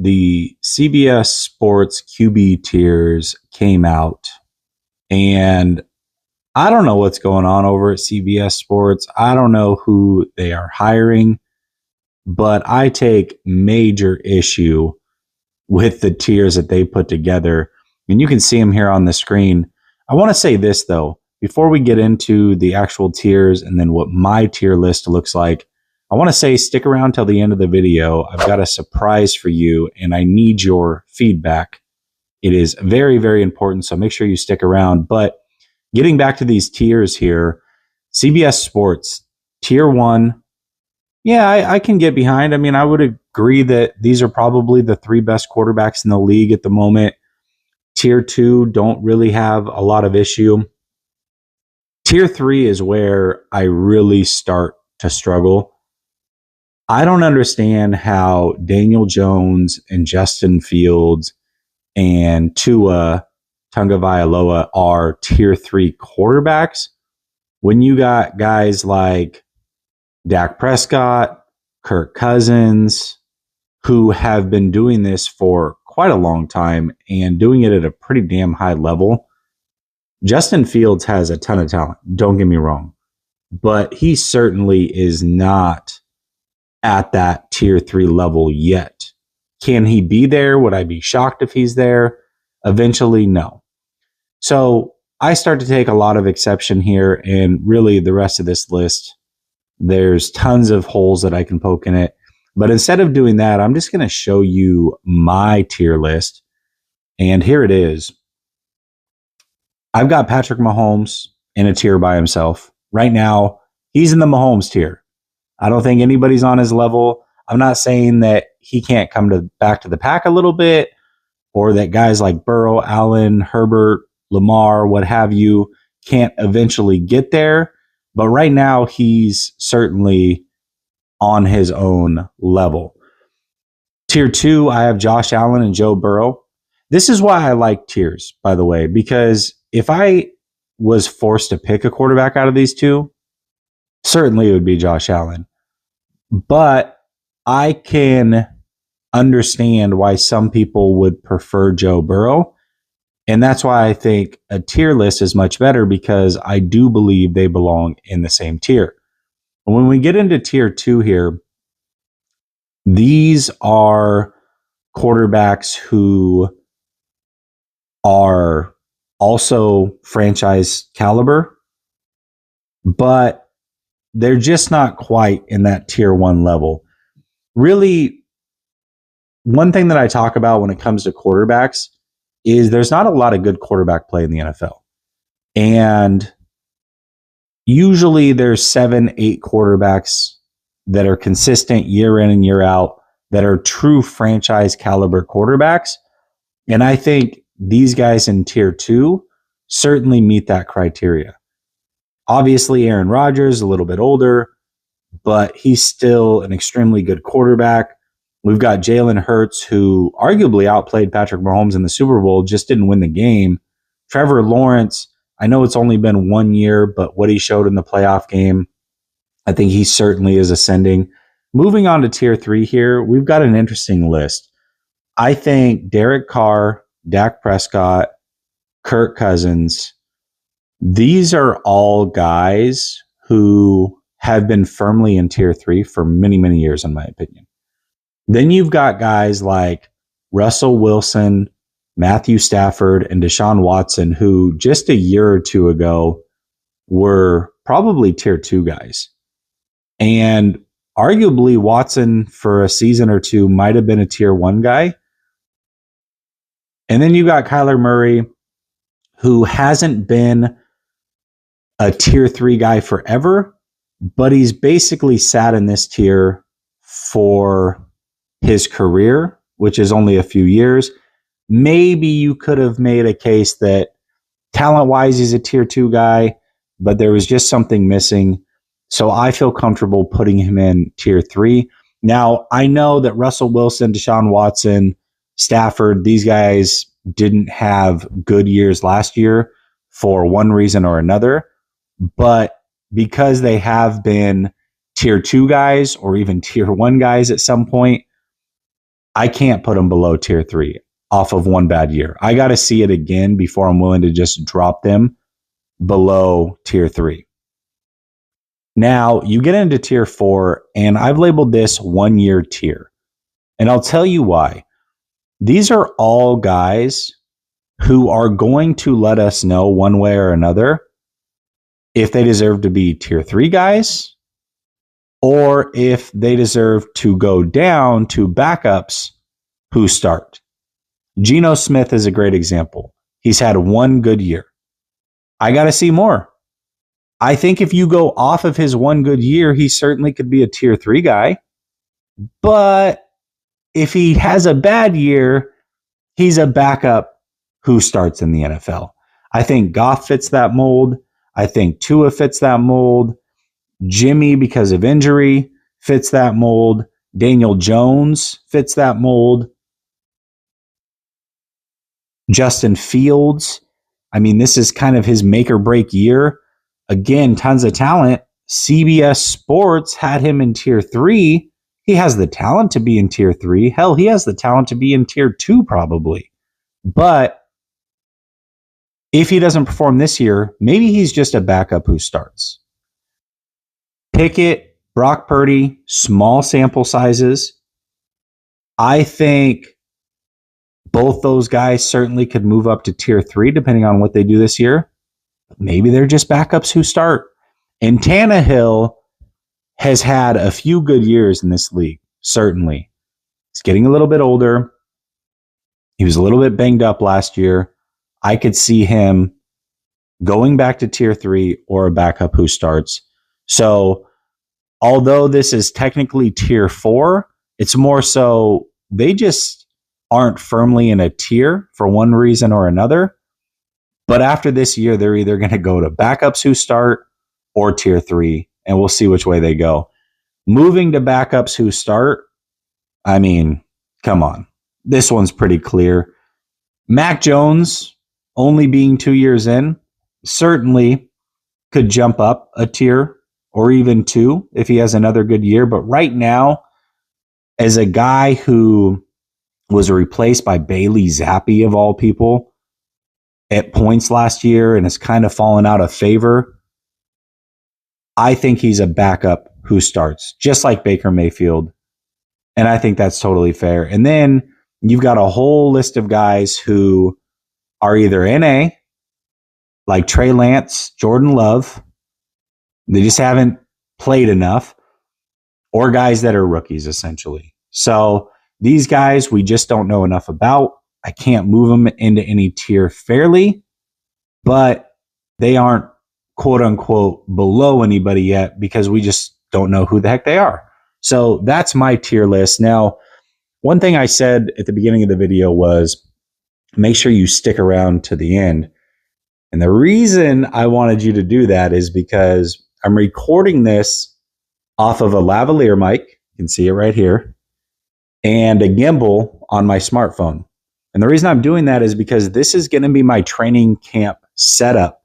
the CBS Sports QB tiers came out, and I don't know what's going on over at CBS Sports. I don't know who they are hiring, but I take major issue with the tiers that they put together. And you can see them here on the screen. I want to say this, though, before we get into the actual tiers and then what my tier list looks like. I want to say stick around till the end of the video. I've got a surprise for you, and I need your feedback. It is very, very important, so make sure you stick around. But getting back to these tiers here, CBS Sports, Tier 1, yeah, I can get behind. I mean, I would agree that these are probably the 3 best quarterbacks in the league at the moment. Tier 2 don't really have a lot of issue. Tier 3 is where I really start to struggle. I don't understand how Daniel Jones and Justin Fields and Tua Tagovailoa are Tier 3 quarterbacks when you got guys like Dak Prescott, Kirk Cousins, who have been doing this for quite a long time and doing it at a pretty damn high level. Justin Fields has a ton of talent, don't get me wrong, but he certainly is not at that Tier 3 level yet. Can he be there? Would I be shocked if he's there? Eventually, no. So I start to take a lot of exception here, and really the rest of this list, there's tons of holes that I can poke in it. But instead of doing that, I'm just going to show you my tier list. And here it is. I've got Patrick Mahomes in a tier by himself. Right now, he's in the Mahomes tier. I don't think anybody's on his level. I'm not saying that he can't come back to the pack a little bit, or that guys like Burrow, Allen, Herbert, Lamar, what have you, can't eventually get there. But right now, he's certainly on his own level. Tier 2, I have Josh Allen and Joe Burrow. This is why I like tiers, by the way, because if I was forced to pick a quarterback out of these two, certainly it would be Josh Allen. But I can understand why some people would prefer Joe Burrow. And that's why I think a tier list is much better, because I do believe they belong in the same tier. And when we get into Tier 2 here, these are quarterbacks who are also franchise caliber, but they're just not quite in that Tier 1 level. Really, one thing that I talk about when it comes to quarterbacks is there's not a lot of good quarterback play in the NFL. And usually there's 7, 8 quarterbacks that are consistent year in and year out, that are true franchise caliber quarterbacks. And I think these guys in Tier 2 certainly meet that criteria. Obviously, Aaron Rodgers, a little bit older, but he's still an extremely good quarterback. We've got Jalen Hurts, who arguably outplayed Patrick Mahomes in the Super Bowl, just didn't win the game. Trevor Lawrence, I know it's only been 1 year, but what he showed in the playoff game, I think he certainly is ascending. Moving on to Tier 3 here, we've got an interesting list. I think Derek Carr, Dak Prescott, Kirk Cousins, these are all guys who have been firmly in Tier 3 for many, many years, in my opinion. Then you've got guys like Russell Wilson, Matthew Stafford, and Deshaun Watson, who just a year or two ago were probably Tier 2 guys. And arguably Watson for a season or two might have been a Tier 1 guy. And then you got Kyler Murray, who hasn't been a Tier 3 guy forever, but he's basically sat in this tier for his career, which is only a few years. Maybe you could have made a case that talent-wise he's a Tier 2 guy, but there was just something missing. So I feel comfortable putting him in Tier 3. Now, I know that Russell Wilson, Deshaun Watson, Stafford, these guys didn't have good years last year for one reason or another, but because they have been Tier 2 guys or even Tier 1 guys at some point, I can't put him below tier 3 off of one bad year. I got to see it again before I'm willing to just drop them below tier 3. Now, you get into tier 4, and I've labeled this 1 year tier. And I'll tell you why. These are all guys who are going to let us know one way or another if they deserve to be tier 3 guys or if they deserve to go down to backups who start. Geno Smith is a great example. He's had one good year. I got to see more. I think if you go off of his one good year, he certainly could be a tier 3 guy. But if he has a bad year, he's a backup who starts in the NFL. I think Goff fits that mold. I think Tua fits that mold. Jimmy, because of injury, fits that mold. Daniel Jones fits that mold. Justin Fields. I mean, this is kind of his make or break year. Again, tons of talent. CBS Sports had him in tier 3. He has the talent to be in tier 3. Hell, he has the talent to be in tier 2 probably. But if he doesn't perform this year, maybe he's just a backup who starts. Pickett, Brock Purdy, small sample sizes. I think both those guys certainly could move up to tier 3 depending on what they do this year. Maybe they're just backups who start. And Tannehill has had a few good years in this league, certainly. He's getting a little bit older. He was a little bit banged up last year. I could see him going back to tier 3 or a backup who starts. So, although this is technically tier 4, it's more so they just aren't firmly in a tier for one reason or another. But after this year, they're either going to go to backups who start or tier 3, and we'll see which way they go. Moving to backups who start, I mean, come on. This one's pretty clear. Mac Jones, only being 2 years in, certainly could jump up a tier or even 2 if he has another good year. But right now, as a guy who was replaced by Bailey Zappi, of all people, at points last year and has kind of fallen out of favor, I think he's a backup who starts, just like Baker Mayfield. And I think that's totally fair. And then you've got a whole list of guys who are either NA, like Trey Lance, Jordan Love. They just haven't played enough, or guys that are rookies, essentially. So these guys, we just don't know enough about. I can't move them into any tier fairly, but they aren't quote unquote below anybody yet because we just don't know who the heck they are. So that's my tier list. Now, one thing I said at the beginning of the video was make sure you stick around to the end. And the reason I wanted you to do that is because I'm recording this off of a lavalier mic. You can see it right here, and a gimbal on my smartphone. And the reason I'm doing that is because this is going to be my training camp setup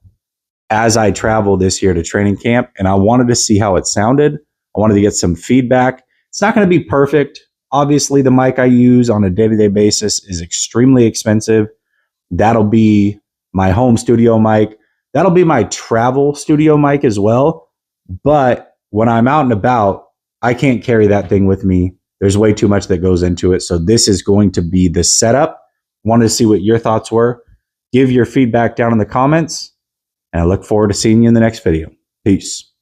as I travel this year to training camp. And I wanted to see how it sounded. I wanted to get some feedback. It's not going to be perfect. Obviously, the mic I use on a day-to-day basis is extremely expensive. That'll be my home studio mic. That'll be my travel studio mic as well. But when I'm out and about, I can't carry that thing with me. There's way too much that goes into it. So this is going to be the setup. Wanted to see what your thoughts were. Give your feedback down in the comments. And I look forward to seeing you in the next video. Peace.